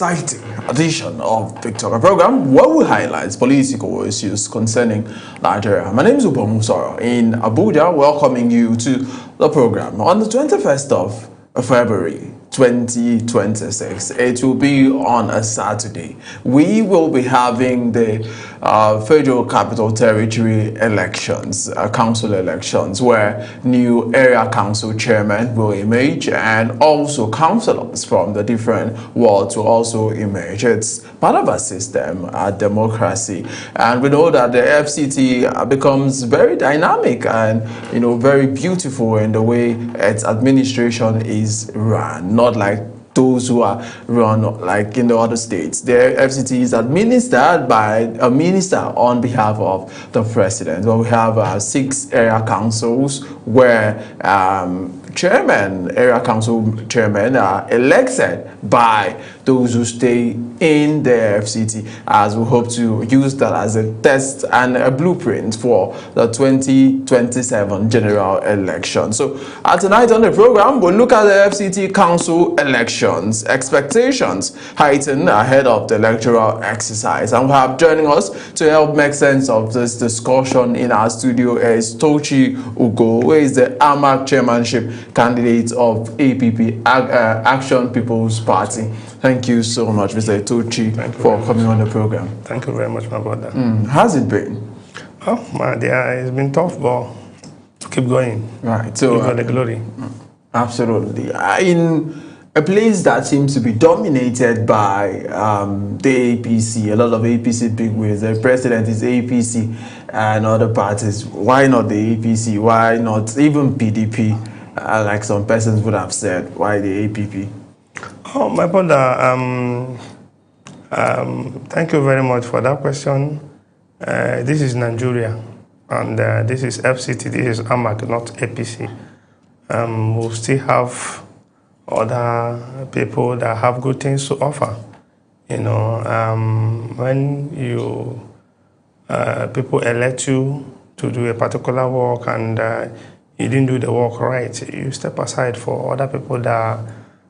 exciting edition of Victoria program where we highlight political issues concerning Nigeria. My name is Ubon Musoro in Abuja, welcoming you to the program on the 21st of February 2026. It will be on a Saturday. We will be having the Federal Capital Territory elections, council elections, where new area council chairmen will emerge and also councillors from the different wards will also emerge. It's part of a system, a democracy, and we know that the FCT becomes very dynamic and very beautiful in the way its administration is run. Not like those who are run like in the other states. The FCT is administered by a minister on behalf of the president. So we have 6 area councils where area council chairmen are elected by those who stay in the FCT, as we hope to use that as a test and a blueprint for the 2027 general election. So tonight on the program, we'll look at the FCT council elections, expectations heightened ahead of the electoral exercise. And we have joining us to help make sense of this discussion in our studio is Tochi Ugo, who is the AMAC chairmanship candidate of APP, Action People's Party. Thank you so much, Mr. Tochi, for coming on the program. Thank you very much, my brother. How's it been? Oh, my dear, it's been tough, but keep going. Right. So, give God the glory. Absolutely. In a place that seems to be dominated by the APC, a lot of APC bigwigs. The president is APC and other parties. Why not the APC? Why not even PDP? Like some persons would have said, why the APP? Oh, my brother, thank you very much for that question. This is Nigeria, and this is FCT, this is AMAC, not APC. We still have other people that have good things to offer. When people elect you to do a particular work and you didn't do the work right, you step aside for other people that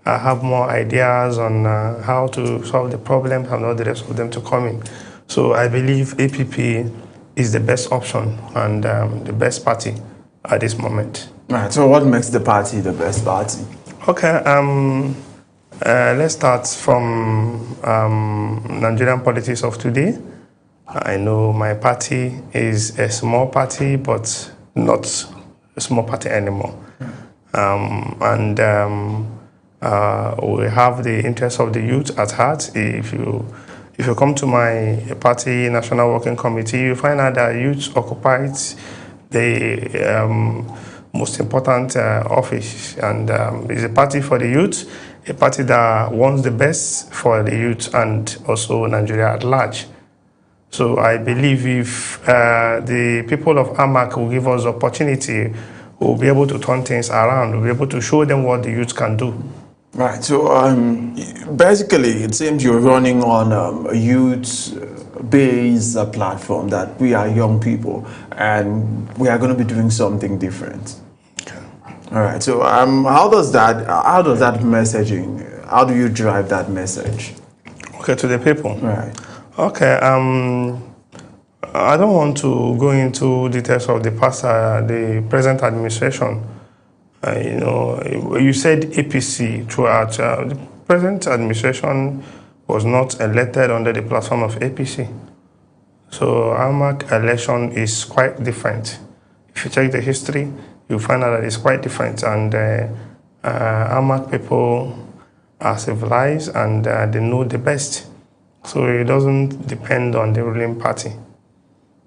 have more ideas on how to solve the problems and all the rest of them to come in. So I believe APP is the best option and the best party at this moment. Right. So what makes the party the best party? Okay. Let's start from Nigerian politics of today. I know my party is a small party, but not a small party anymore. We have the interests of the youth at heart. If you come to my party National Working Committee, you find out that youth occupies the most important office, and it's a party for the youth, a party that wants the best for the youth and also Nigeria at large. So I believe if the people of AMAC will give us the opportunity, we'll be able to turn things around. We'll be able to show them what the youth can do. Right. So basically, it seems you're running on a youth-based platform that we are young people and we are going to be doing something different. Okay. All right. So how does that messaging? How do you drive that message? Okay, to the people. Right. Okay. I don't want to go into details of the past, the present administration. You said APC throughout. The present administration was not elected under the platform of APC. So AMAC election is quite different. If you check the history, you'll find out that it's quite different. And AMAC people are civilized and they know the best. So it doesn't depend on the ruling party.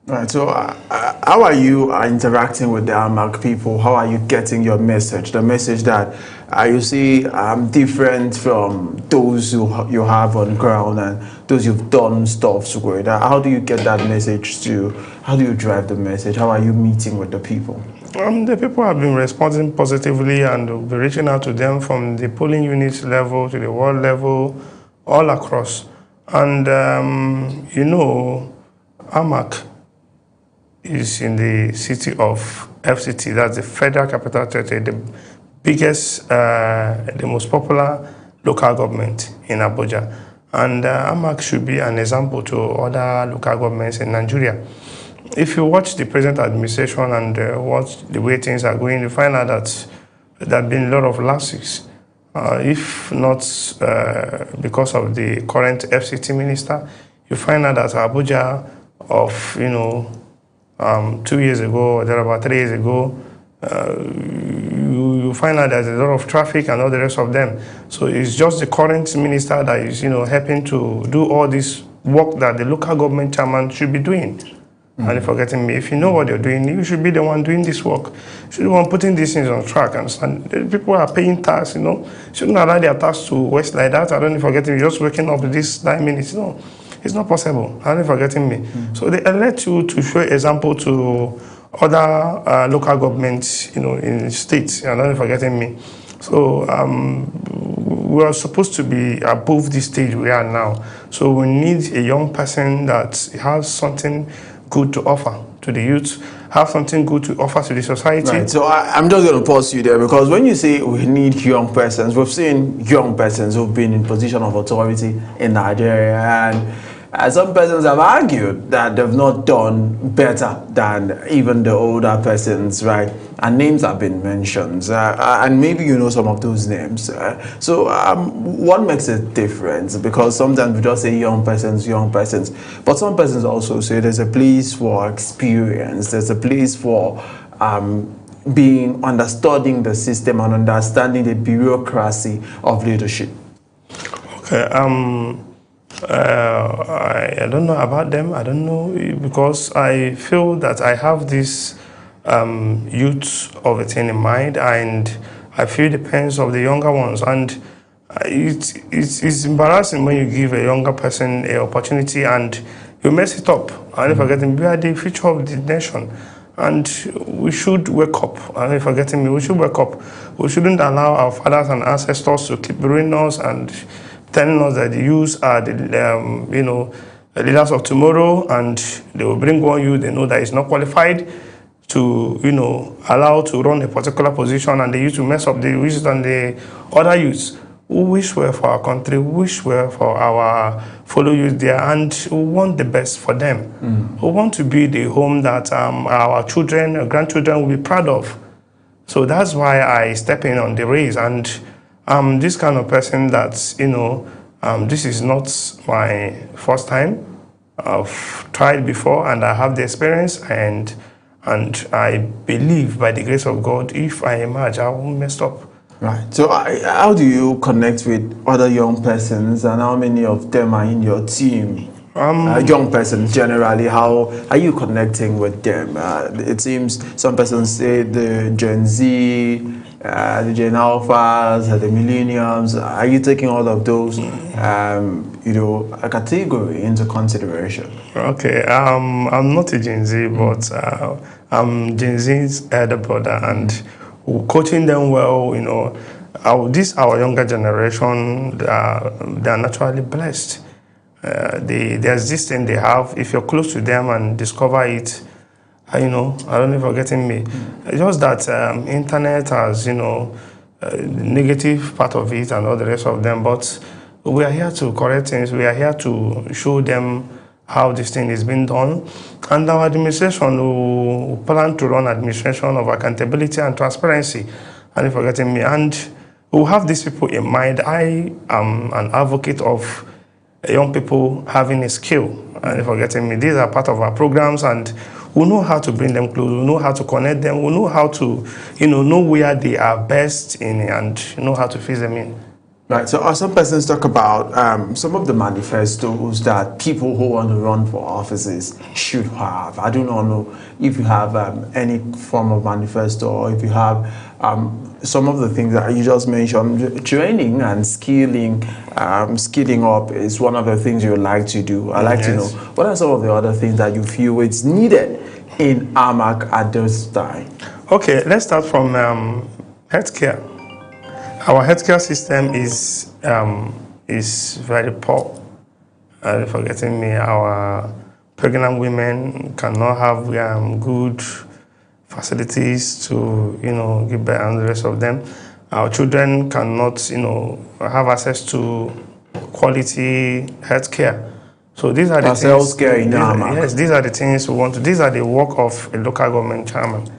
Right. So how are you interacting with the AMAC people? How are you getting your message? The message that you see different from those who you have on ground and those you've done stuff with. How do you get that message to? How do you drive the message? How are you meeting with the people? The people have been responding positively, and we'll be reaching out to them from the polling unit level to the ward level, all across. And AMAC is in the city of FCT, that's the Federal Capital Territory, the biggest, the most popular local government in Abuja. And AMAC should be an example to other local governments in Nigeria. If you watch the present administration and watch the way things are going, you find out that there have been a lot of lapses. If not because of the current FCT minister, you find out that Abuja of 2 years ago, or there about 3 years ago, you find out there's a lot of traffic and all the rest of them. So it's just the current minister that is helping to do all this work that the local government chairman should be doing. And you're forgetting me. If you know what you're doing, you should be the one doing this work. You should be the one putting these things on track. And people are paying tax, shouldn't allow their tax to waste like that. I don't forget me. Just waking up this 9 minutes. No, it's not possible. I don't forgetting me. So they elect you to show example to other local governments, in states. I don't forgetting me. So we are supposed to be above the stage we are now. So we need a young person that has something good to offer to the youth, have something good to offer to the society. Right. So I'm just going to pause you there, because when you say we need young persons, we've seen young persons who've been in position of authority in Nigeria, and some persons have argued that they've not done better than even the older persons, right? And names have been mentioned, and maybe you know some of those names. So what makes it different? Because sometimes we just say young persons, but some persons also say there's a place for experience, there's a place for understanding the system and understanding the bureaucracy of leadership. Okay. I don't know about them. I don't know, because I feel that I have this youth of a thing in mind, and I feel it depends of the younger ones. And it's embarrassing when you give a younger person an opportunity and you mess it up. And forgetting we are the future of the nation, and we should wake up. And forgetting me, we should wake up. We shouldn't allow our fathers and ancestors to keep ruining us and telling us that the youths are the leaders of tomorrow, and they will bring one youth they know that is not qualified to allow to run a particular position, and the youth will mess up the youths and the other youths who wish well for our country, who wish well for our fellow youth there, and who want the best for them, who want to be the home that our children, our grandchildren will be proud of. So that's why I step in on the race, and this kind of person that, this is not my first time. I've tried before and I have the experience, and I believe by the grace of God, if I emerge, I won't mess up. Right. So how do you connect with other young persons, and how many of them are in your team? Young persons generally, how are you connecting with them? It seems some persons say the Gen Z, the Gen Alphas, the Millenniums. Are you taking all of those, a category into consideration? Okay, I'm not a Gen Z, but I'm Gen Z's elder brother, and coaching them well. Our younger generation, they are naturally blessed. There's this thing they have. If you're close to them and discover it, I don't know if you're getting me. It's just that internet has, the negative part of it and all the rest of them. But we are here to correct things. We are here to show them how this thing is being done. And our administration will plan to run administration of accountability and transparency. And if you're getting me, and we'll have these people in mind. I am an advocate of young people having a skill. And if you're getting me, these are part of our programs, and we know how to bring them close, we know how to connect them, we know how to, know where they are best in, and know how to fit them in. Right, so some persons talk about some of the manifestos that people who want to run for offices should have. I do not know if you have any form of manifesto, or if you have some of the things that you just mentioned. Training and skilling up is one of the things you would like to do. I'd like to know, what are some of the other things that you feel it's needed in AMAC at this time? Okay, let's start from healthcare. Our healthcare system is very poor. Forgetting me, our pregnant women cannot have good facilities to give birth, and the rest of them. Our children cannot have access to quality healthcare. So these are the That's things. healthcare in Amac. Yes, these are the things we want to. These are the work of a local government chairman.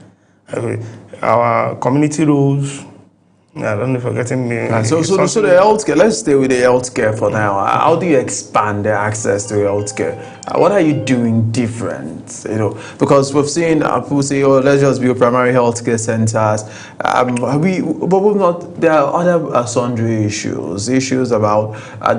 Our community rules. I don't know if you're getting me. So the healthcare, let's stay with the healthcare for now. How do you expand the access to wealthcare? What are you doing different? You know, because we've seen people say, oh, let's just build primary healthcare centers. But we've not, there are other sundry issues about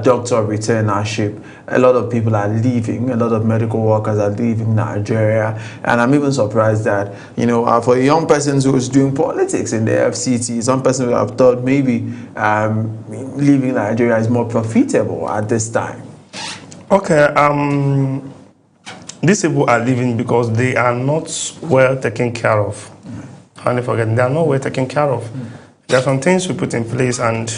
doctor retainership. A lot of people are leaving, a lot of medical workers are leaving Nigeria. And I'm even surprised that, you know, for a young person who is doing politics in the FCT, some person would have thought maybe leaving Nigeria is more profitable at this time. Okay, these people are leaving because they are not well taken care of. And forget, they are not well taken care of. There are some things we put in place and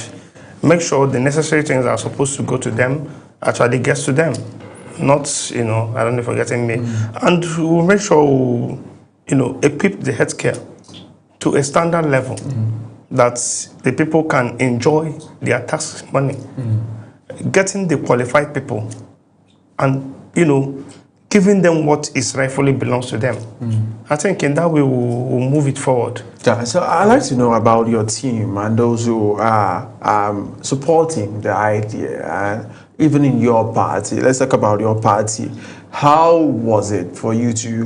make sure the necessary things that are supposed to go to them actually gets to them. Not, you know, I don't know if you're getting me. And we'll make sure we, you know, equip the healthcare to a standard level that the people can enjoy their tax money. Getting the qualified people and, you know, giving them what is rightfully belongs to them. I think in that way we'll move it forward. Yeah, so I'd like to know about your team and those who are supporting the idea, and even in your party. Let's talk about your party. How was it for you to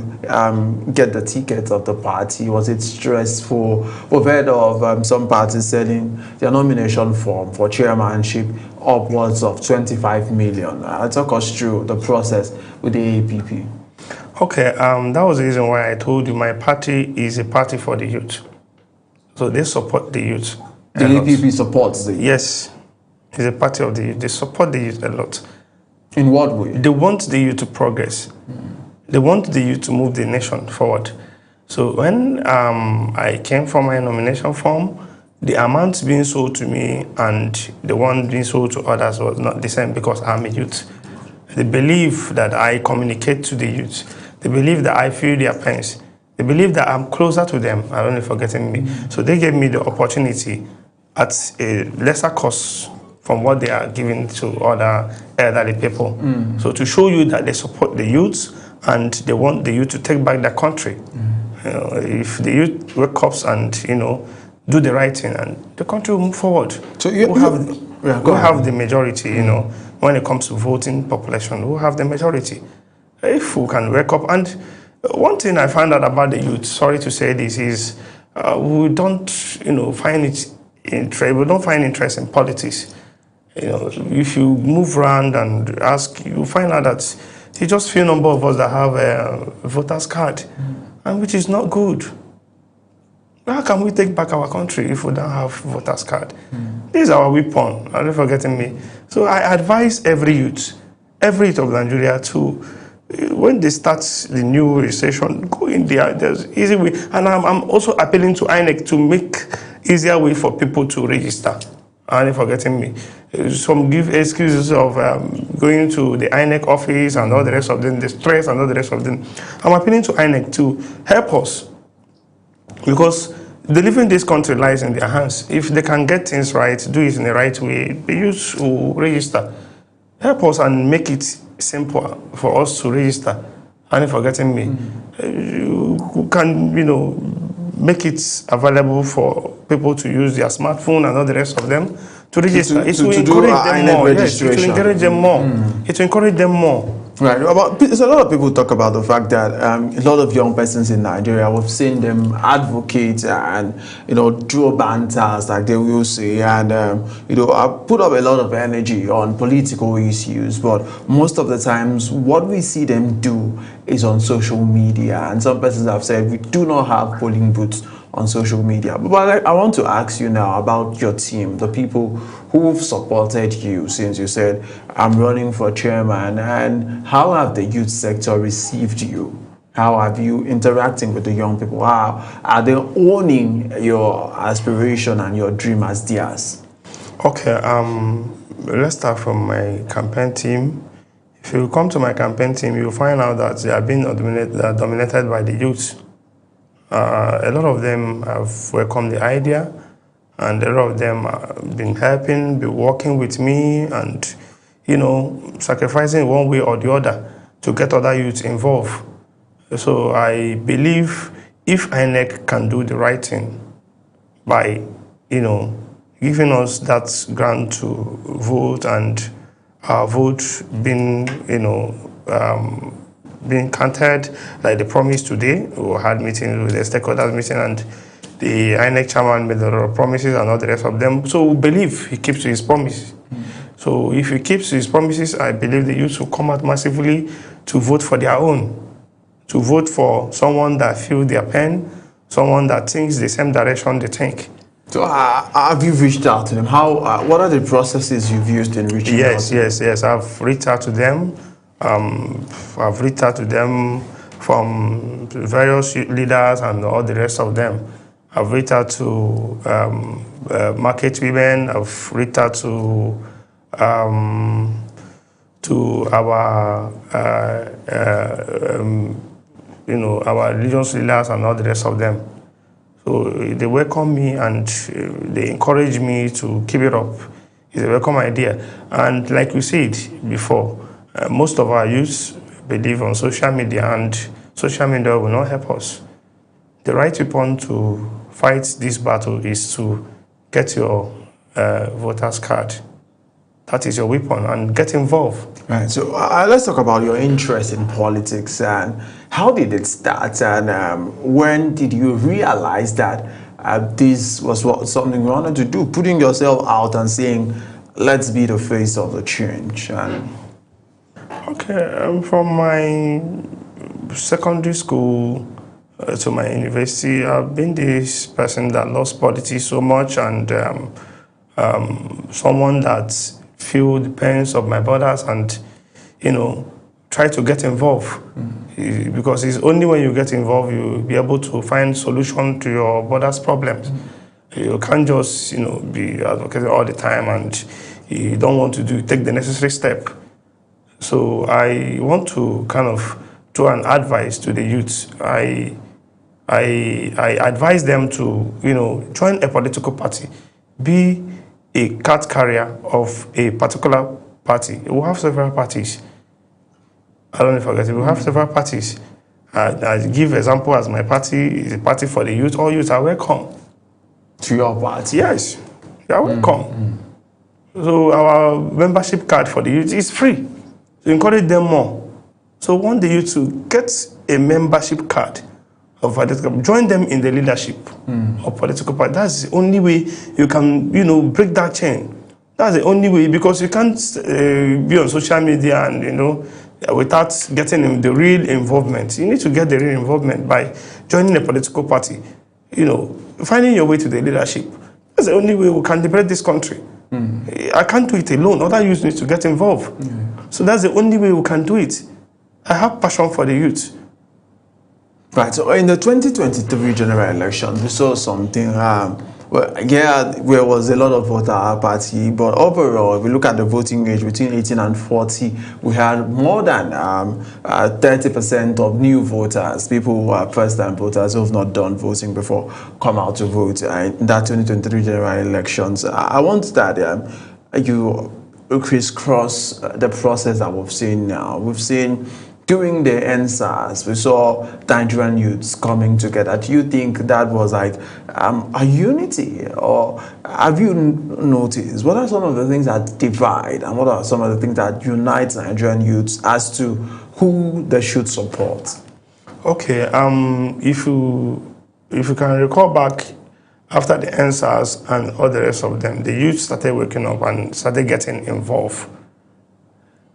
get the ticket of the party? Was it stressful? We've heard of some parties selling their nomination form for chairmanship upwards of 25 million. Talk us through the process with the APP. Okay, that was the reason why I told you my party is a party for the youth. So they support the youth. The APP supports the youth? Yes, it's a party of the youth. They support the youth a lot. In what way? They want the youth to progress. They want the youth to move the nation forward. So when I came for my nomination form, the amount being sold to me and the one being sold to others was not the same because I'm a youth. They believe that I communicate to the youth. They believe that I feel their pains. They believe that I'm closer to them. I don't know if you're getting me. So they gave me the opportunity at a lesser cost from what they are giving to other elderly people. So to show you that they support the youth and they want the youth to take back their country. You know, if the youth wake up and, you know, do the right thing, and the country will move forward. So we'll have the majority, you know, when it comes to voting population, we'll have the majority. If we can wake up. And one thing I found out about the youth, sorry to say this, is we don't, you know, find it we don't find interest in politics. You know, if you move around and ask, you find out that it's just few number of us that have a voter's card, and which is not good. How can we take back our country if we don't have voter's card? This is our weapon. Are you forgetting me? So I advise every youth of Nigeria to, when they start the new recession, go in there. There's easy way, and I'm also appealing to INEC to make easier way for people to register. Are you forgetting me? Some give excuses of going to the INEC office and all the rest of them, the stress and all the rest of them. I'm appealing to INEC to help us, because the living this country lies in their hands. If they can get things right, do it in the right way, the youth will register. Help us and make it simple for us to register. And forgetting me, you can, you know, make it available for people to use their smartphone and all the rest of them to register. It will encourage them more. Yes, it will encourage them more. It will encourage them more. Right. So a lot of people talk about the fact that a lot of young persons in Nigeria, we've seen them advocate and, you know, draw banters, like they will say, and, you know, put up a lot of energy on political issues. But most of the times, what we see them do is on social media. And some persons have said we do not have polling booths on social media. But I want to ask you now about your team, the people who've supported you since you said, I'm running for chairman, and how have the youth sector received you? How have you interacting with the young people? How are they owning your aspiration and your dream as theirs? Okay, let's start from my campaign team. If you come to my campaign team, you'll find out that they are being dominated by the youth. A lot of them have welcomed the idea, and a lot of them have been helping, been working with me, and sacrificing one way or the other to get other youths involved. So I believe if INEC can do the right thing by, giving us that grant to vote, and our vote being, being counted like they promised today. We had meetings with the stakeholders meeting, and the INEC chairman made a lot of promises and all the rest of them. So we believe he keeps to his promise. So if he keeps to his promises, I believe the youth will come out massively to vote for their own, to vote for someone that feels their pain, someone that thinks the same direction they think. So have you reached out to them? What are the processes you've used in reaching out to them? Yes. I've reached out to them. I've reached out to them from various leaders and all the rest of them. I've reached out to market women. I've reached out to our our religious leaders and all the rest of them. So they welcome me and they encourage me to keep it up. It's a welcome idea. And like we said before, most of our youths believe on social media, and social media will not help us. The right weapon to fight this battle is to get your voter's card. That is your weapon, and get involved. Right. So let's talk about your interest in politics, and how did it start, and when did you realize that this was something you wanted to do, putting yourself out and saying, let's be the face of the change? Okay, from my secondary school to my university, I've been this person that loves politics so much, and someone that feel the pains of my brothers, and try to get involved. Because it's only when you get involved you'll be able to find solution to your brothers' problems. You can't just be advocating all the time, and you don't want to take the necessary step. So I want to kind of throw an advice to the youths. I advise them to join a political party, be a card carrier of a particular party. We have several parties. I don't know if I get it. We have several parties. I give example as my party is a party for the youth. All youth are welcome. To your party? Yes, they are welcome. So our membership card for the youth is free. To encourage them more. So want the youth to get a membership card of political, join them in the leadership of political party. That's the only way you can, break that chain. That's the only way, because you can't be on social media and, without getting the real involvement. You need to get the real involvement by joining a political party, finding your way to the leadership. That's the only way we can liberate this country. I can't do it alone. Other youth need to get involved. So that's the only way we can do it. I have passion for the youth. Right, so in the 2023 general election, we saw something, there was a lot of voter apathy, but overall, if we look at the voting age between 18 and 40, we had more than 30% of new voters, people who are first-time voters who have not done voting before, come out to vote in that 2023 general elections. I want that you crisscross the process that we've seen now. We've seen during the NSAS, we saw Nigerian youths coming together. Do you think that was like a unity, or have you noticed what are some of the things that divide and what are some of the things that unite Nigerian youths as to who they should support? Okay, if you can recall back after the NSAS and all the rest of them, the youth started waking up and started getting involved.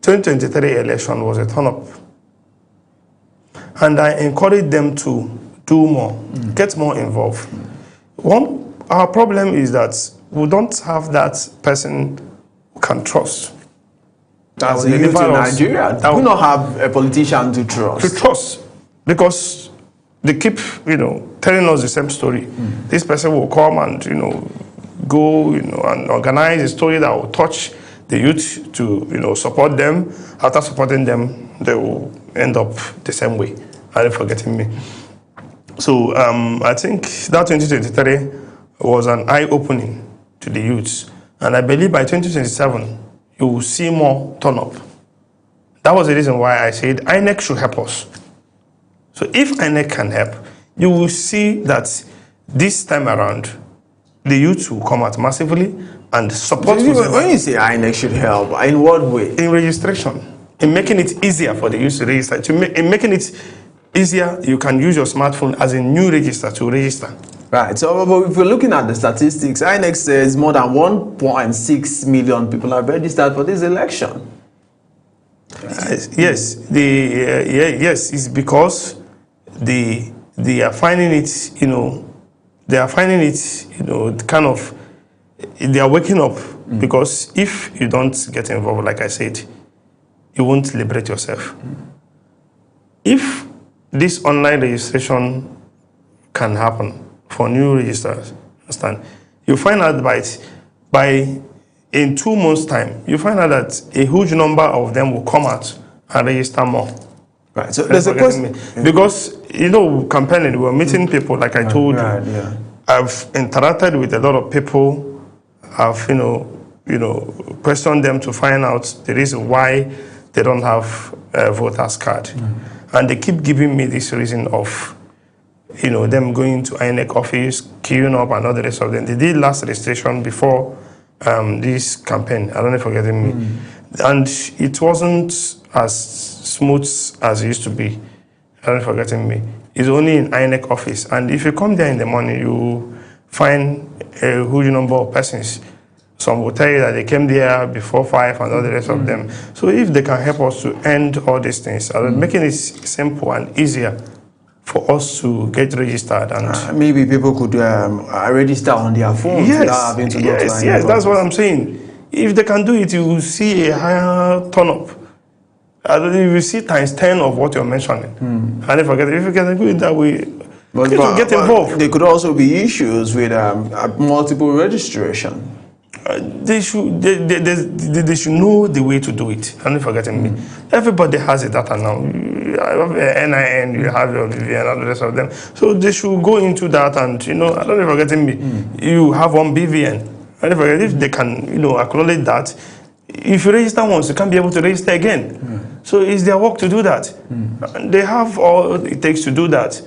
2023 election was a turn-up. And I encourage them to do more, get more involved. Our problem is that we don't have that person who can trust. That's the youth in Nigeria. We don't have a politician to trust. To trust, because they keep, telling us the same story. This person will come and, go, and organize a story that will touch the youth to, support them. After supporting them, they will end up the same way. Are you forgetting me? So I think that 2023 was an eye-opening to the youths. And I believe by 2027, you will see more turn-up. That was the reason why I said INEC should help us. So if INEC can help, you will see that this time around, the youth will come out massively and support. When you say INEC should help, in what way? In registration, in making it easier for the youth to register. In making it easier, you can use your smartphone as a new register to register. Right. So if we're looking at the statistics, INEC says more than 1.6 million people have registered for this election. Yes, yes, it's because they are finding it, they are finding it, kind of, they are waking up. Because if you don't get involved, like I said, you won't liberate yourself. If this online registration can happen for new registrars, understand? You find out by in 2 months' time, you find out that a huge number of them will come out and register more. Right. So there's a question. Because, campaigning, we were meeting people, like I told you. Yeah. I've interacted with a lot of people. I've, questioned them to find out the reason why they don't have a voter's card. And they keep giving me this reason of, them going to INEC office, queuing up and all the rest of them. They did last registration before this campaign. I don't know if you're getting me. And it wasn't as smooth as it used to be. I don't know if you're getting me. It's only in INEC office. And if you come there in the morning, you find a huge number of persons. Some will tell you that they came there before 5 and all the rest of them. So if they can help us to end all these things, making it simple and easier for us to get registered. And maybe people could register on their phones without having to go to INEC. Yes, that's what I'm saying. If they can do it, you will see a higher turn-up. You will see times 10 of what you're mentioning. And if you can do it that way, but get involved. There could also be issues with multiple registration. They should know the way to do it. And if you're getting me, everybody has a data now. You have NIN, you have your BVN, and the rest of them. So they should go into that, and I don't know if you're getting me. You have one BVN. And if they can, acknowledge that, if you register once, you can't be able to register again. So it's their work to do that. And they have all it takes to do that.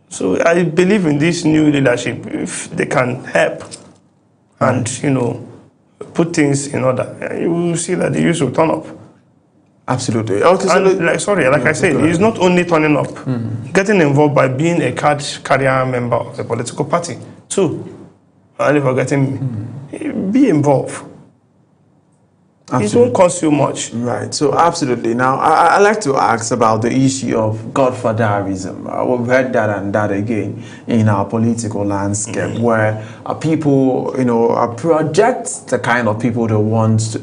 So I believe in this new leadership. If they can help and, put things in order, you will see that the youth will turn up. Absolutely. Okay, so and like I said, it's not only turning up, getting involved by being a card carrier member of a political party, too. And if you're getting, be involved. Absolutely. It won't cost you much. Right. So absolutely. Now, I like to ask about the issue of godfatherism. We've heard that and that again in our political landscape, where people, project the kind of people they want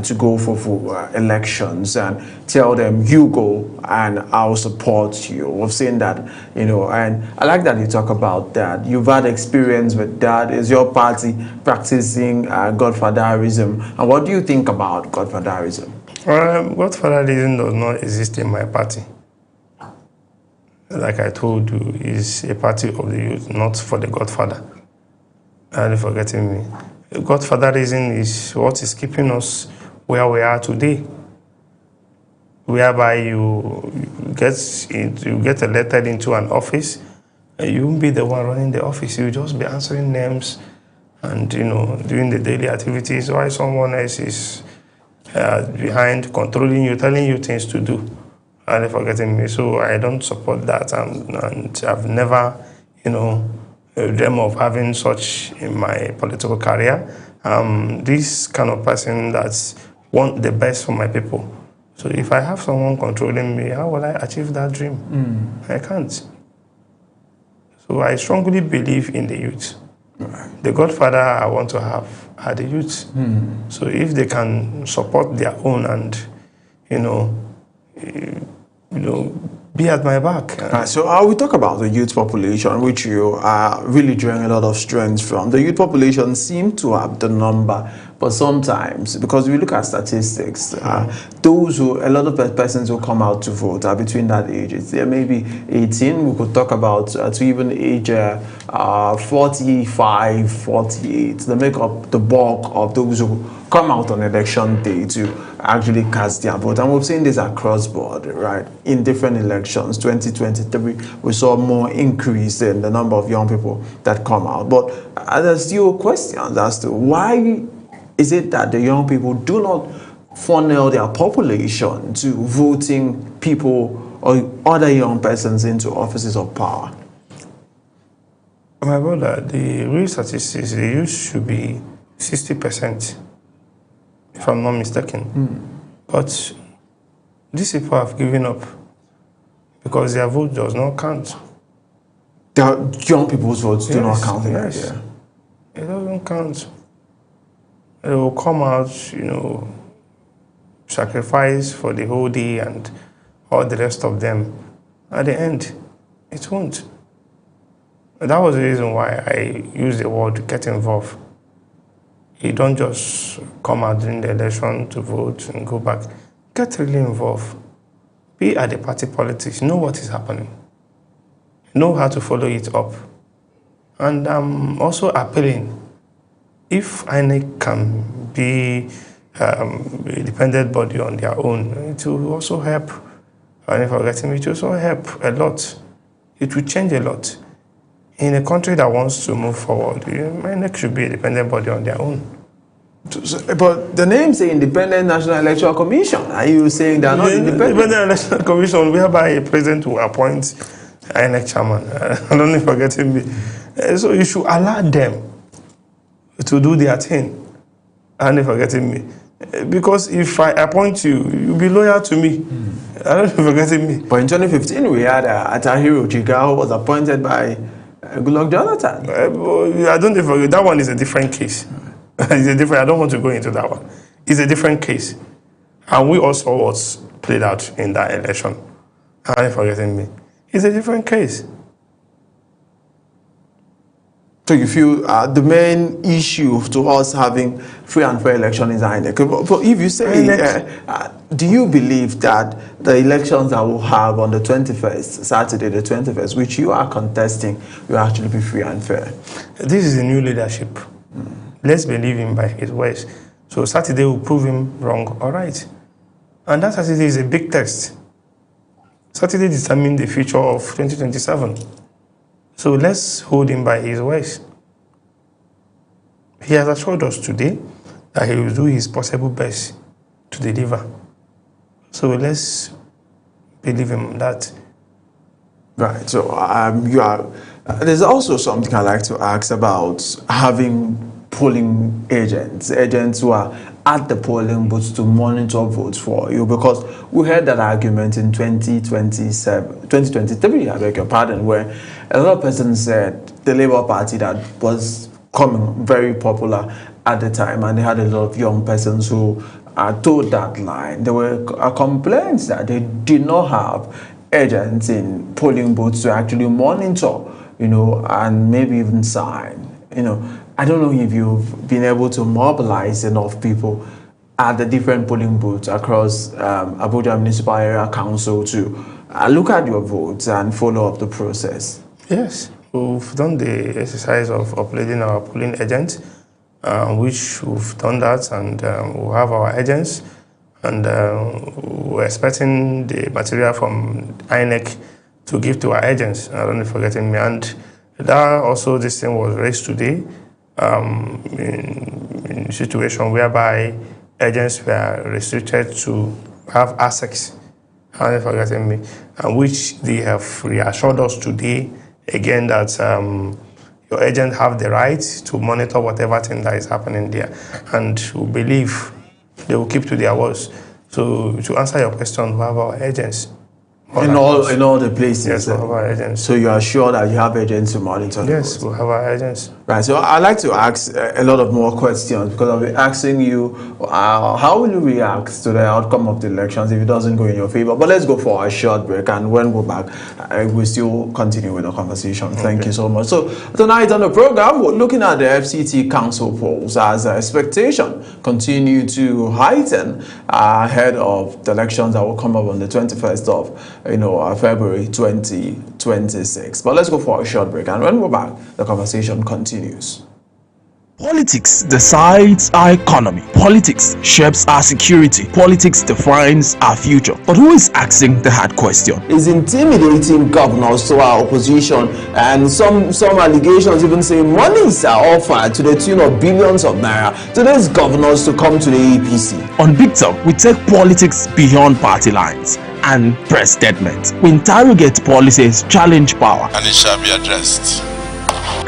to go for elections and tell them, you go and I'll support you. We've seen that, and I like that you talk about that. You've had experience with that. Is your party practicing godfatherism? And what do you think about godfatherism? Godfatherism does not exist in my party. Like I told you, it's a party of the youth, not for the godfather. Are you forgetting me? Godfatherism is what is keeping us where we are today, whereby you get elected into an office, and you won't be the one running the office. You'll just be answering names and doing the daily activities, while someone else is behind, controlling you, telling you things to do. Are you forgetting me? So I don't support that, and I've never, dream of having such in my political career. This kind of person that want the best for my people. So if I have someone controlling me, how will I achieve that dream? I can't. So I strongly believe in the youth. Right. The godfather I want to have are the youth. So if they can support their own and, be at my back. So we talk about the youth population, which you are really drawing a lot of strength from. The youth population seem to have the number But sometimes, because we look at statistics, those who, a lot of persons who come out to vote are between that age. There may be 18, we could talk about to even age 45, 48. They make up the bulk of those who come out on election day to actually cast their vote. And we've seen this across board, right? In different elections, 2023, we saw more increase in the number of young people that come out. But there's still questions as to why is it that the young people do not funnel their population to voting people or other young persons into offices of power? My brother, the real statistics, the youth should be 60%, if I'm not mistaken. But these people have given up because their vote does not count. The young people's votes do not count. Yes. It doesn't count. They will come out, sacrifice for the whole day and all the rest of them. At the end, it won't. That was the reason why I used the word get involved. You don't just come out during the election to vote and go back. Get really involved. Be at the party politics. Know what is happening. Know how to follow it up. And I'm also appealing, if INEC can be a dependent body on their own, it will also help. And if I'm getting it will also help a lot. It will change a lot. In a country that wants to move forward, INEC should be a dependent body on their own. But the name say Independent National Electoral Commission. Are you saying they are not independent? Independent Electoral Commission, whereby a president will appoint INEC chairman. I don't know if you're getting me. So you should allow them to do their thing. I don't know if you're getting me. Because if I appoint you, you'll be loyal to me. I don't know if you're getting me. But in 2015, we had Atahiru Jiga, who was appointed by Goodluck Jonathan. I don't think that one is a different case. It's a different. I don't want to go into that one. It's a different case, and we also was played out in that election. Are you forgetting me? It's a different case. So you feel the main issue to us having free and fair election is INEC. But if you say, do you believe that the elections that we'll have on the 21st, Saturday the 21st, which you are contesting, will actually be free and fair? This is a new leadership. Let's believe him by his words. So Saturday will prove him wrong, all right. And that Saturday is a big test. Saturday determines the future of 2027. So let's hold him by his words. He has assured us today that he will do his possible best to deliver. So let's believe him on that. Right. So there's also something I'd like to ask about having polling agents who are at the polling booths to monitor votes for you, because we heard that argument in 2023, I beg your pardon, where a lot of persons said the Labour Party that was coming very popular at the time, and they had a lot of young persons who told that line. There were complaints that they did not have agents in polling booths to actually monitor, and maybe even sign, I don't know if you've been able to mobilize enough people at the different polling booths across Abuja Municipal Area Council to look at your votes and follow up the process. Yes, we've done the exercise of uploading our polling agents, which we've done that, and we'll have our agents, and we're expecting the material from INEC to give to our agents. I don't know if you're getting me. And that also, this thing was raised today. In a situation whereby agents were restricted to have access, and forgetting me, and which they have reassured us today again that your agents have the right to monitor whatever thing that is happening there, and we believe they will keep to their words. So to answer your question, we have our agents. In all the places? Yes, we have our agents. So you are sure that you have agents to monitor? Yes, we have our agents. Right, so I'd like to ask a lot of more questions because I'll be asking you how will you react to the outcome of the elections if it doesn't go in your favor? But let's go for a short break, and when we're back, we'll still continue with the conversation. Okay. Thank you so much. So tonight on the program, we're looking at the FCT Council polls as expectation continue to heighten ahead of the elections that will come up on the 21st of February 2026. But let's go for a short break, and when we're back, the conversation continues. Politics decides our economy. Politics shapes our security. Politics defines our future. But who is asking the hard question? Is intimidating governors to our opposition, and some allegations even say monies are offered to the tune of billions of naira to these governors to come to the APC. On Big Talk, we take politics beyond party lines and press statements. We interrogate policies, challenge power, and it shall be addressed,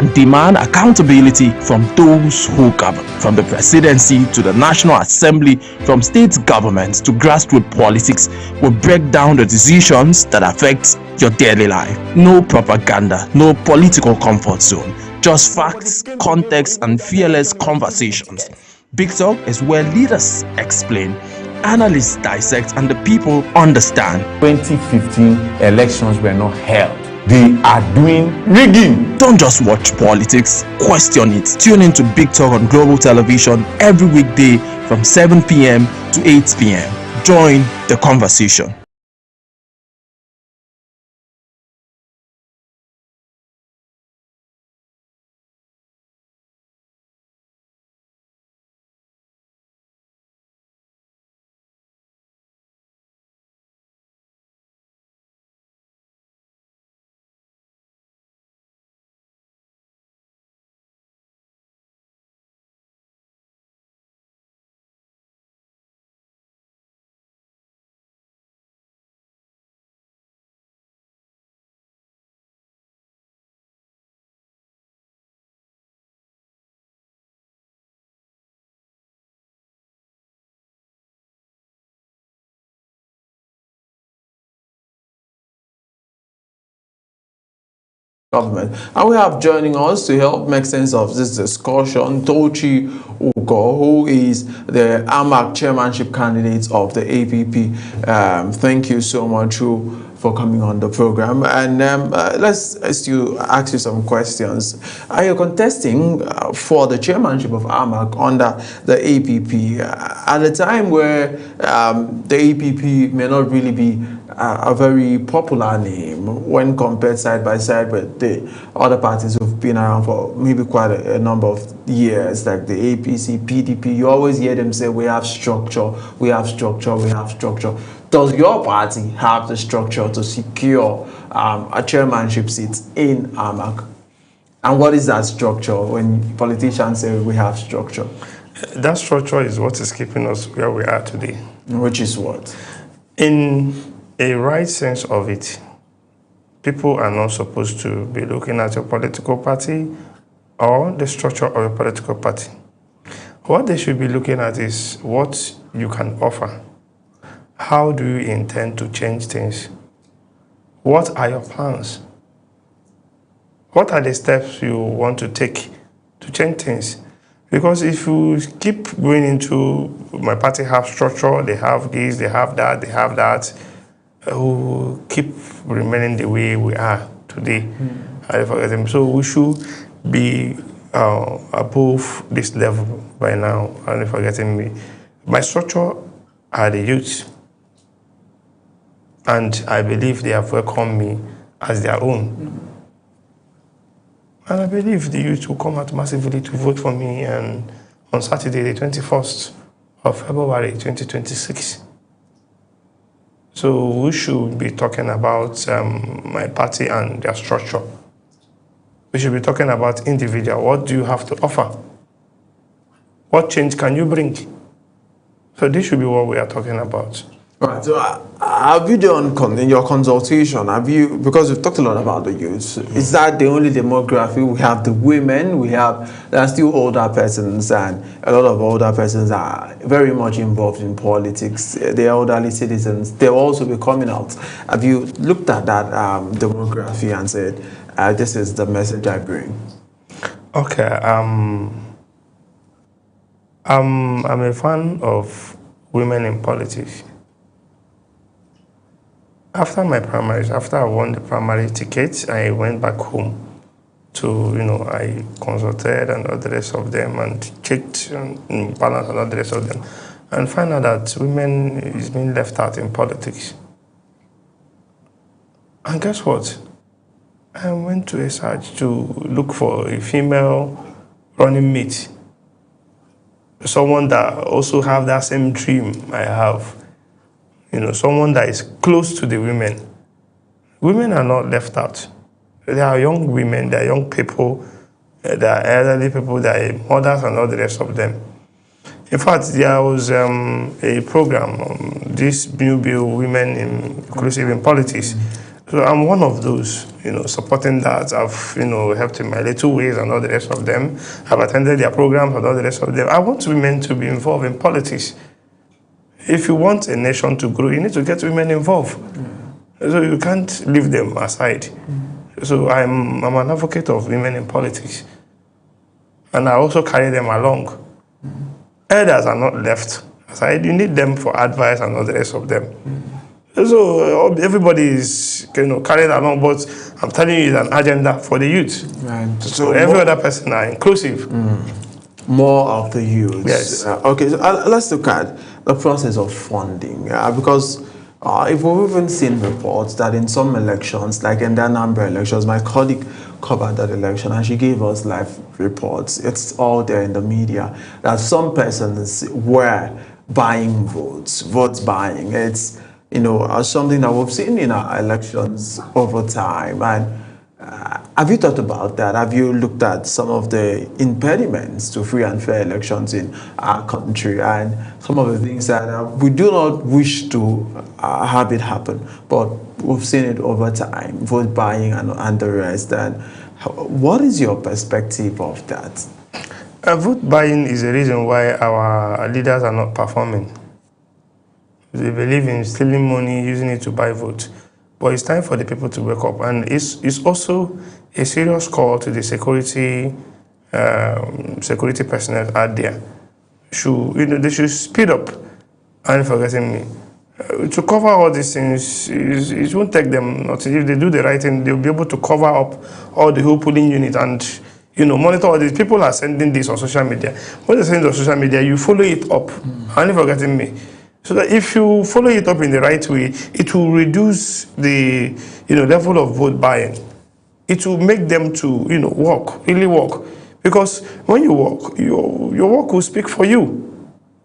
and demand accountability from those who govern, from the presidency to the National Assembly, from state governments to grassroots politics. We break down the decisions that affect your daily life. No propaganda, no political comfort zone, just facts, context, and fearless conversations. Big Talk is where leaders explain, analysts dissect, and the people understand. 2015 elections were not held. They are doing rigging. Don't just watch politics, question it. Tune in to Big Talk on Global Television every weekday from 7 p.m. to 8 p.m. Join the conversation. Government. And we have joining us to help make sense of this discussion Tochi Ugo, who is the AMAC chairmanship candidate of the APP. Thank you so much for coming on the program, and let's ask you some questions. Are you contesting for the chairmanship of AMAC under the APP at a time where the APP may not really be a very popular name when compared side by side with the other parties who've been around for maybe quite a number of years, like the APC, PDP? You always hear them say, we have structure, we have structure, we have structure. Does your party have the structure to secure a chairmanship seat in AMAC? And what is that structure when politicians say we have structure? That structure is what is keeping us where we are today. Which is what? In a right sense of it, people are not supposed to be looking at your political party or the structure of a political party. What they should be looking at is what you can offer. How do you intend to change things? What are your plans? What are the steps you want to take to change things? Because if you keep going into my party have structure, they have this, they have that, who keep remaining the way we are today. So we should be above this level by now. And forgetting me, my structure are the youth, and I believe they have welcomed me as their own. And I believe the youth will come out massively to vote for me and on Saturday, the 21st of February 2026. So we should be talking about my party and their structure. We should be talking about individual. What do you have to offer? What change can you bring? So this should be what we are talking about. Right. So have you done in your consultation, because we've talked a lot about the youth, is that the only demography? We have the women, there are still older persons, and a lot of older persons are very much involved in politics. The elderly citizens, they'll also be coming out. Have you looked at that demography and said, this is the message I bring? Okay, I'm a fan of women in politics. After my primaries, after I won the primary ticket, I went back home to, I consulted and all the rest of them and checked balance and all the rest of them, and found out that women is being left out in politics. And guess what? I went to a search to look for a female running mate, someone that also have that same dream I have. Someone that is close to the women. Women are not left out. They are young women, they are young people, they are elderly people, they are mothers and all the rest of them. In fact, there was a program on this new bill, Women Inclusive in Politics. So I'm one of those, supporting that. I've, helped in my little ways and all the rest of them. I've attended their programs and all the rest of them. I want women to be involved in politics. If you want a nation to grow, you need to get women involved. So you can't leave them aside. So I'm an advocate of women in politics. And I also carry them along. Elders are not left aside. You need them for advice and all the rest of them. So everybody is carried along, but I'm telling you, it's an agenda for the youth. Right. So every other person are inclusive. More of the youth. Yes. Okay, so let's look at the process of funding, because if we've even seen reports that in some elections, like in the Anambra elections, my colleague covered that election and she gave us live reports. It's all there in the media that some persons were buying votes buying. It's something that we've seen in our elections over time. And have you thought about that? Have you looked at some of the impediments to free and fair elections in our country and some of the things that we do not wish to have it happen, but we've seen it over time, vote buying and the rest? And what is your perspective of that? Vote buying is the reason why our leaders are not performing. They believe in stealing money, using it to buy votes. But it's time for the people to wake up. And it's also a serious call to the security personnel out there. They should speed up. And forgetting me. To cover all these things, it won't take them nothing. If they do the right thing, they'll be able to cover up all the whole polling unit and monitor all these. People are sending this on social media. When they send it on social media, you follow it up. And forgetting me. So that if you follow it up in the right way, it will reduce the level of vote buying. It will make them to really work. Because when you work, your work will speak for you.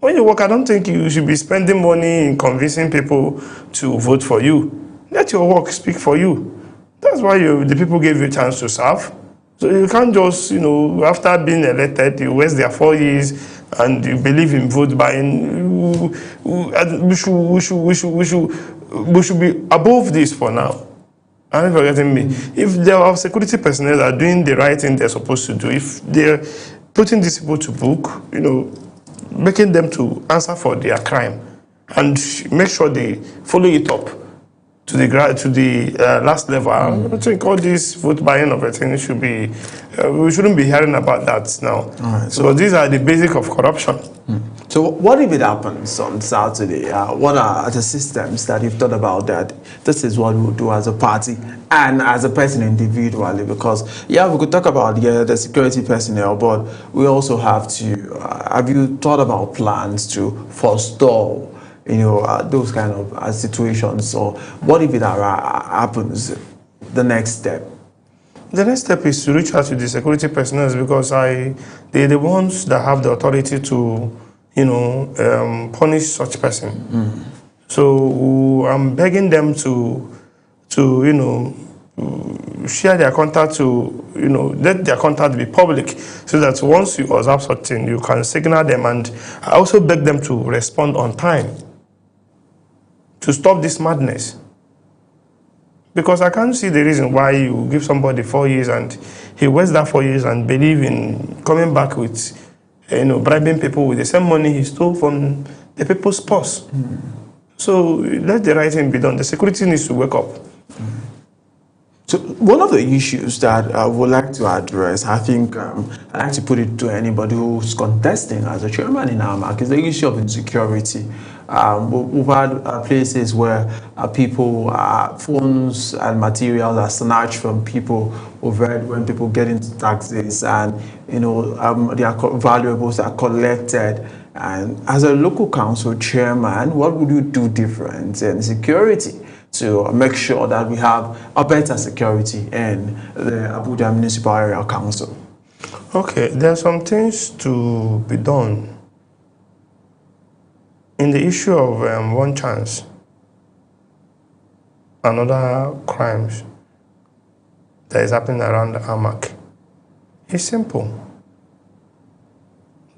When you work, I don't think you should be spending money in convincing people to vote for you. Let your work speak for you. That's why the people gave you a chance to serve. So you can't just, after being elected, you waste their 4 years and you believe in vote buying. We should be above this for now. I'm not forgetting me. If there are security personnel that are doing the right thing they're supposed to do, if they're putting these people to book, making them to answer for their crime, and make sure they follow it up to the last level. I think all this vote buying of everything should be. We shouldn't be hearing about that now. Right, so these are the basic of corruption. So what if it happens on Saturday? What are the systems that you've thought about that? This is what we'll do as a party and as a person individually. Because we could talk about the security personnel, but we also have to. Have you thought about plans to forestall those kind of situations? So what if it happens? The next step? The next step is to reach out to the security personnel, because they're the ones that have the authority to, punish such person. So I'm begging them to share their contact, let their contact be public, so that once you observe such thing, you can signal them. And I also beg them to respond on time to stop this madness. Because I can't see the reason why you give somebody 4 years and he wastes that 4 years and believe in coming back with, bribing people with the same money he stole from the people's purse. So let the right thing be done. The security needs to wake up. So one of the issues that I would like to address, I think I'd like to put it to anybody who's contesting as a chairman in AMAC, is the issue of insecurity. We've had places where people, phones and materials are snatched from people. We've heard when people get into taxis and, their valuables are collected. And as a local council chairman, what would you do different in security to make sure that we have a better security in the Abuja Municipal Area Council? Okay, there are some things to be done. In the issue of one chance and other crimes that is happening around the AMAC, it's simple.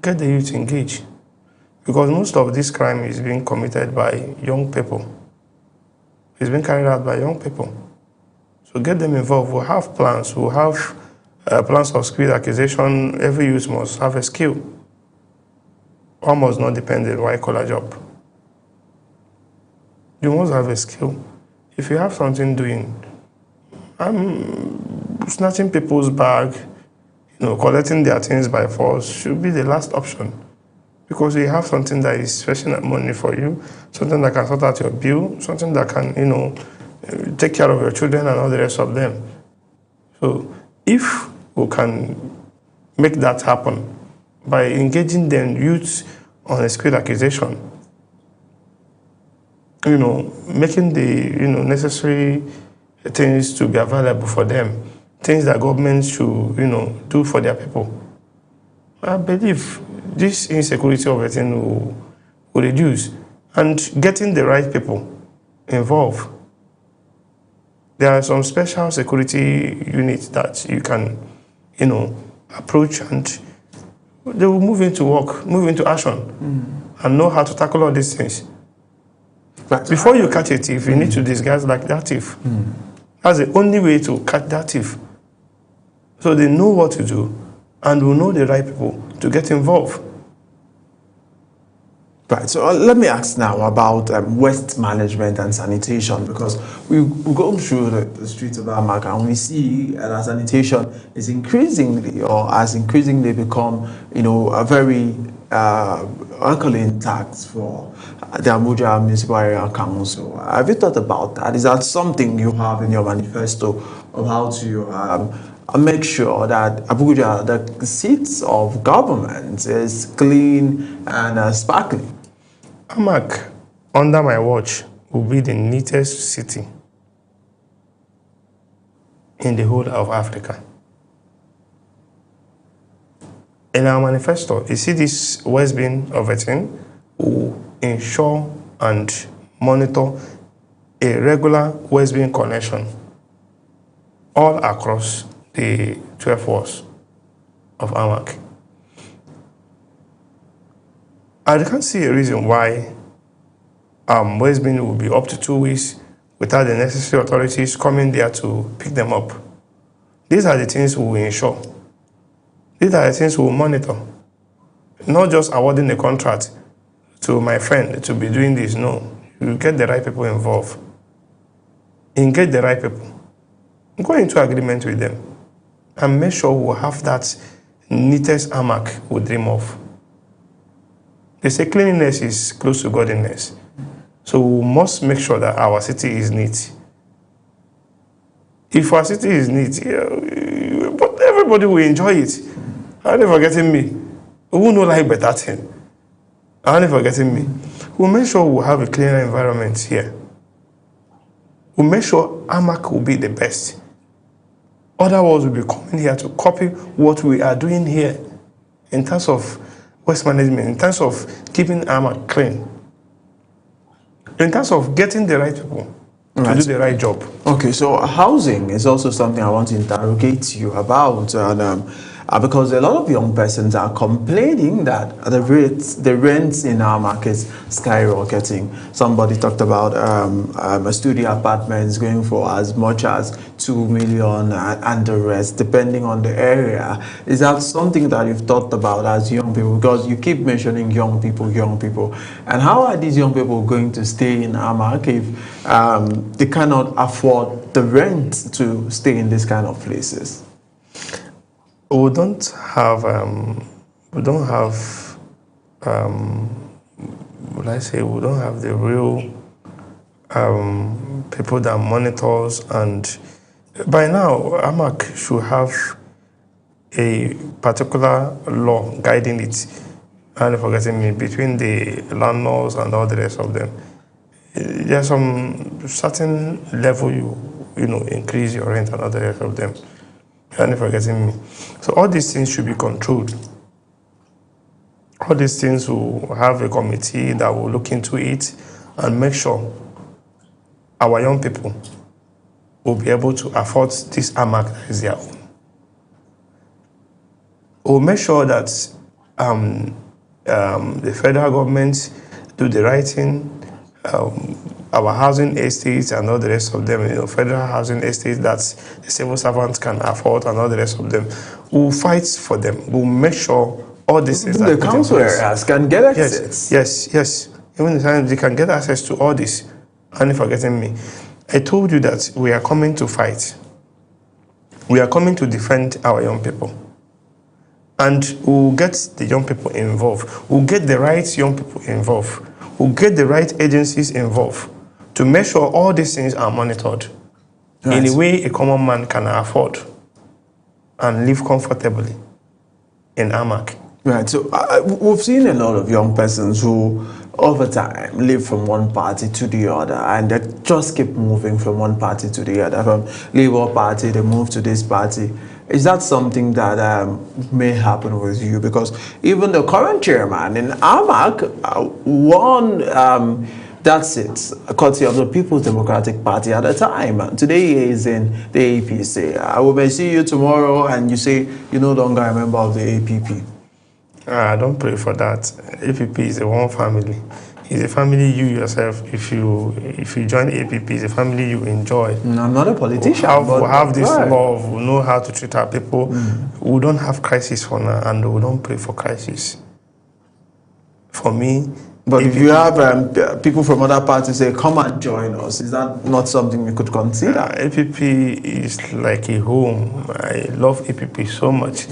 Get the youth engaged. Because most of this crime is being committed by young people. It's being carried out by young people. So get them involved. We'll have plans. We'll have plans of skill acquisition. Every youth must have a skill. One must not depend on white-collar job. You must have a skill. If you have something doing, snatching people's bag, collecting their things by force should be the last option. Because you have something that is fetching money for you, something that can sort out your bill, something that can, take care of your children and all the rest of them. So if we can make that happen by engaging the youth on a skill acquisition, making the necessary things to be available for them, things that government should do for their people, I believe this insecurity of a thing will reduce. And getting the right people involved. There are some special security units that you can, approach, and they will move into work, move into action, and know how to tackle all these things. But before you catch a thief, you need to disguise like that thief. That's the only way to catch that thief. So they know what to do, and will know the right people to get involved. Right, so let me ask now about waste management and sanitation, because we go through the streets of Amak and we see that sanitation is has increasingly become, a very alkaline tax for the Abuja Municipal Area Council. Have you thought about that? Is that something you have in your manifesto of how to make sure that Abuja, the seats of government, is clean and sparkling? Amak, under my watch, will be the neatest city in the whole of Africa. In our manifesto, you see this West Bin of a thing will ensure and monitor a regular West Bin connection all across the 12 wards of Amak. I can't see a reason why West Bin will be up to 2 weeks without the necessary authorities coming there to pick them up. These are the things we will ensure. These are the things we will monitor. Not just awarding a contract to my friend to be doing this. No, you get the right people involved. Engage the right people. Go into agreement with them and make sure we'll have that neatest Amak we dream of. They say cleanliness is close to godliness. So we must make sure that our city is neat. If our city is neat, but everybody will enjoy it. Are you forgetting me? We will not like better thing. Are you forgetting me? We'll make sure we'll have a cleaner environment here. We'll make sure Amak will be the best. Otherwise, we'll be coming here to copy what we are doing here in terms of waste management, in terms of keeping Amak clean, in terms of getting the right people to do the right job. Okay, so housing is also something I want to interrogate you about. And because a lot of young persons are complaining that the rents in our markets skyrocketing. Somebody talked about a studio apartments going for as much as 2 million and the rest, depending on the area. Is that something that you've thought about as young people? Because you keep mentioning young people, and how are these young people going to stay in Amak if they cannot afford the rent to stay in this kind of places? We don't have would I say we don't have the real people that monitors, and by now Amak should have a particular law guiding it, and forgetting me, between the landlords and all the rest of them. There's some certain level you know increase your rent and all the rest of them. And forgetting me. So all these things should be controlled. All these things will have a committee that will look into it and make sure our young people will be able to afford this Amak as their own. We'll make sure that the federal government do the right thing. Our housing estates and all the rest of them, you know, federal housing estates that the civil servants can afford and all the rest of them, we'll fight for them. We'll make sure all these things the council areas can get access. Yes. Even the time they can get access to all this. And forgetting me, I told you that we are coming to fight. We are coming to defend our young people. And we'll get the young people involved. We'll get the right young people involved. We'll get the right agencies involved to make sure all these things are monitored in a way a common man can afford and live comfortably in Amak. Right, so we've seen a lot of young persons who over time live from one party to the other, and they just keep moving from one party to the other. From Labour Party, they move to this party. Is that something that may happen with you? Because even the current chairman in Amak won that's it, courtesy of the People's Democratic Party at the time. Today he is in the APC. I will see you tomorrow and you say you're no longer a member of the APP. I don't pray for that. APP is a one family. It's a family you yourself, if you join APP, it's a family you enjoy. I'm not a politician. We have this love, we know how to treat our people. We don't have crisis for now, and we don't pray for crisis. For me, but if you have people from other parties say, come and join us, is that not something we could consider? APP is like a home. I love APP so much.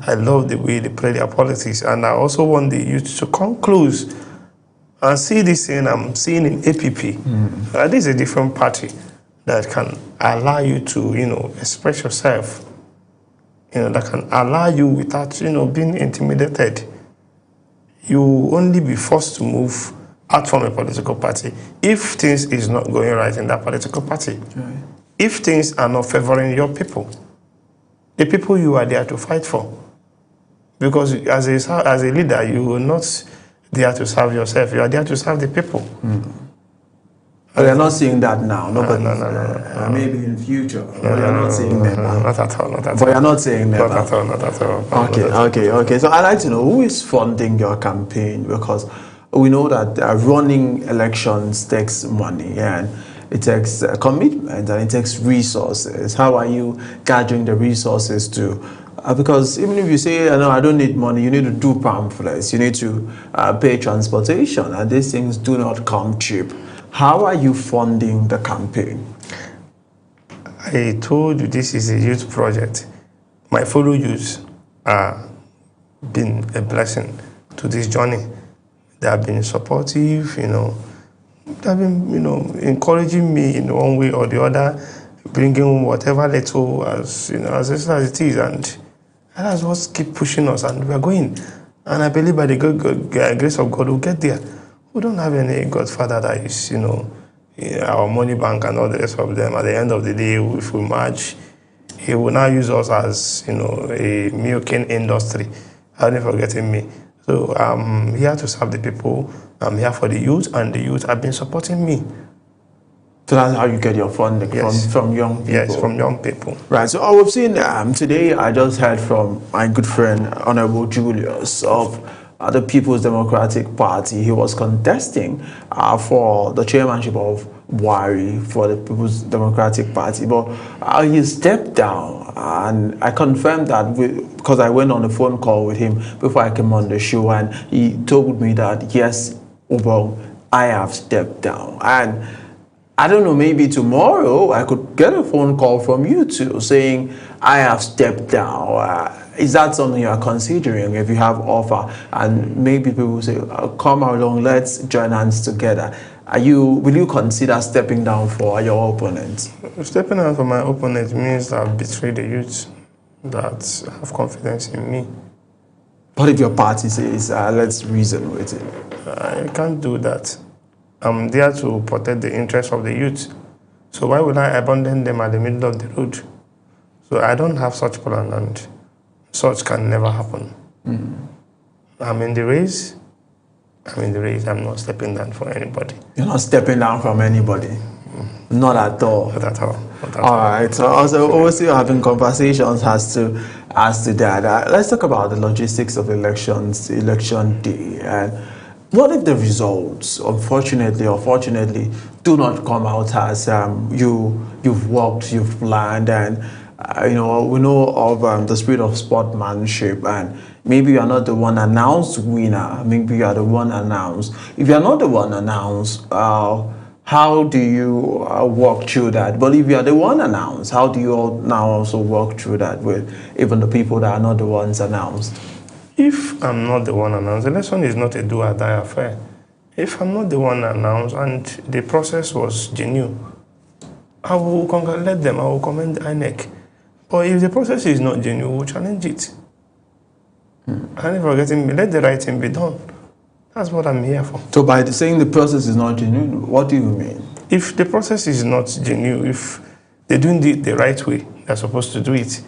I love the way they play their politics, and I also want the youth to come close and see this thing I'm seeing in APP. This is a different party that can allow you to, express yourself. That can allow you without, being intimidated. You will only be forced to move out from a political party if things is not going right in that political party. Right. If things are not favoring your people, the people you are there to fight for. Because as a leader, you are not there to serve yourself. You are there to serve the people. But you're not seeing that now. Nobody. No. Maybe in the future. But you're not seeing that now. Not at all. But you're not saying that. Not at all. Okay. So I'd like to know who is funding your campaign, because we know that running elections takes money and it takes commitment and it takes resources. How are you gathering the resources to? Because even if you say, no, I don't need money, you need to do pamphlets, you need to pay transportation, and these things do not come cheap. How are you funding the campaign? I told you this is a youth project. My fellow youths have been a blessing to this journey. They have been supportive, they have been, encouraging me in one way or the other, bringing whatever little as it is, and that's what keep pushing us, and we are going. And I believe by the grace of God, we'll get there. We don't have any Godfather that is, our money bank and all the rest of them. At the end of the day, if we merge, he will now use us as, a milking industry. How are you forgetting me? So I'm here to serve the people. I'm here for the youth, and the youth have been supporting me. So that's how you get your funding Yes. from young people. Yes, from young people. Right. So we've seen today. I just heard from my good friend Honorable Julius of the People's Democratic Party. He was contesting for the chairmanship of Buhari for the People's Democratic Party, but he stepped down, and I confirmed that because I went on a phone call with him before I came on the show, and he told me that yes, Obong, I have stepped down. And I don't know, maybe tomorrow I could get a phone call from you too saying I have stepped down. Is that something you are considering if you have offer? And maybe people say, come along, let's join hands together. Will you consider stepping down for your opponent? Stepping down for my opponent means that I've betrayed the youth that have confidence in me. But if your party says, let's reason with it? I can't do that. I'm there to protect the interests of the youth. So why would I abandon them at the middle of the road? So I don't have such plan, and such can never happen. I'm in the race. I'm not stepping down for anybody. You're not stepping down from anybody? Not at all? Not at all. All right. So also, obviously, having conversations as to that. Let's talk about the logistics of elections, election day. And what if the results, unfortunately or fortunately, do not come out as you've worked, you've planned, and we know of the spirit of sportsmanship, and maybe you are not the one announced winner, maybe you are the one announced. If you are not the one announced, how do you work through that? But if you are the one announced, how do you now also work through that with even the people that are not the ones announced? If I'm not the one announced, the election is not a do or die affair. If I'm not the one announced and the process was genuine, I will congratulate them, I will commend INEC. But if the process is not genuine, we'll challenge it. And if we're getting, let the right thing be done. That's what I'm here for. So by saying the process is not genuine, what do you mean? If the process is not genuine, if they're doing it the right way, they're supposed to do it,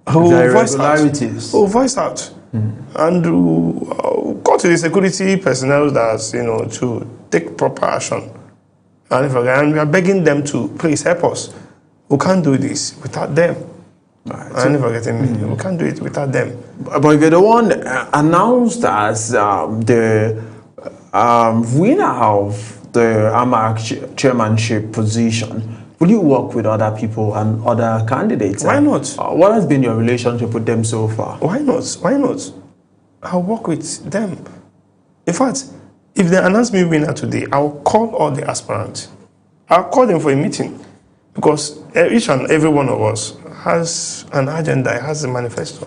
voice out. And go to the security personnel that's, to take proper action. And we are begging them to please help us. We can't do this without them. Right. And we can't do it without them. But if you're the one announced as the winner of the AMAC chairmanship position, will you work with other people and other candidates? Why not? What has been your relationship with them so far? Why not? Why not? I'll work with them. In fact, if they announce me winner today, I'll call all the aspirants. I'll call them for a meeting, because each and every one of us has an agenda, has a manifesto.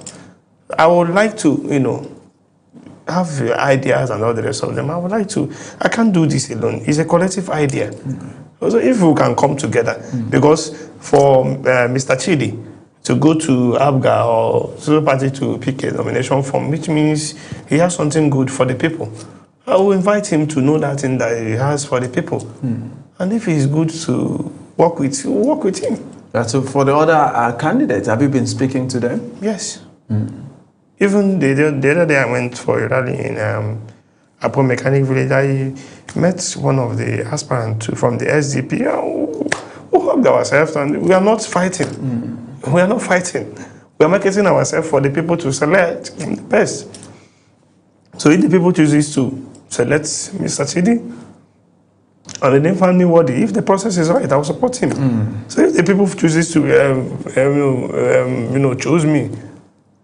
I would like to, have ideas and all the rest of them. I can't do this alone. It's a collective idea. So if we can come together, because for Mr. Chidi to go to ABGA or Zulu Party to pick a nomination form, which means he has something good for the people, I will invite him to know that thing that he has for the people. And if he's good to work with, we'll work with him. So for the other candidates, have you been speaking to them? Yes. Even the other day I went for a rally in Apo Mechanic Village. I met one of the aspirants from the SDP who hugged ourselves, and we are not fighting. We are not fighting. We are marketing ourselves for the people to select from the best. So if the people chooses to select Mr. Chidi, and they didn't find me worthy, if the process is right, I will support him. So if the people chooses to, choose me,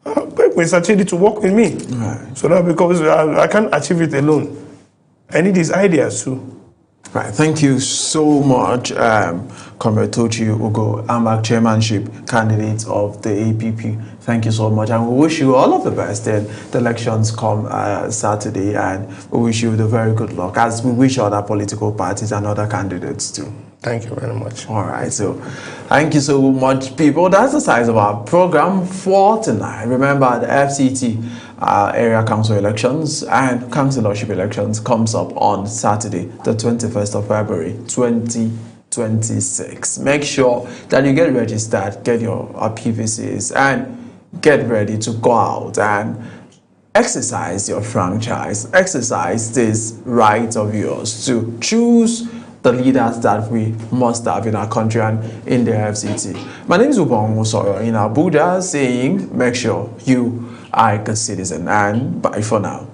I'll beg Mr. Chidi to work with me. Right. So that because I can't achieve it alone, I need his ideas too. Right. Thank you so much, Comrade Tochi Ugo, AMAC chairmanship candidate of the APP. Thank you so much, and we wish you all of the best. And the elections come Saturday, and we wish you the very good luck, as we wish other political parties and other candidates too. Thank you very much. All right, so thank you so much, people. That's the size of our program for tonight. Remember, the FCT area council elections and councillorship elections comes up on Saturday, the 21st of February, 2026. Make sure that you get registered, get your PVCs, and get ready to go out and exercise your franchise, exercise this right of yours to choose the leaders that we must have in our country and in the FCT. My name is Ubong Osorio in Abuja, saying make sure you are a good citizen, and bye for now.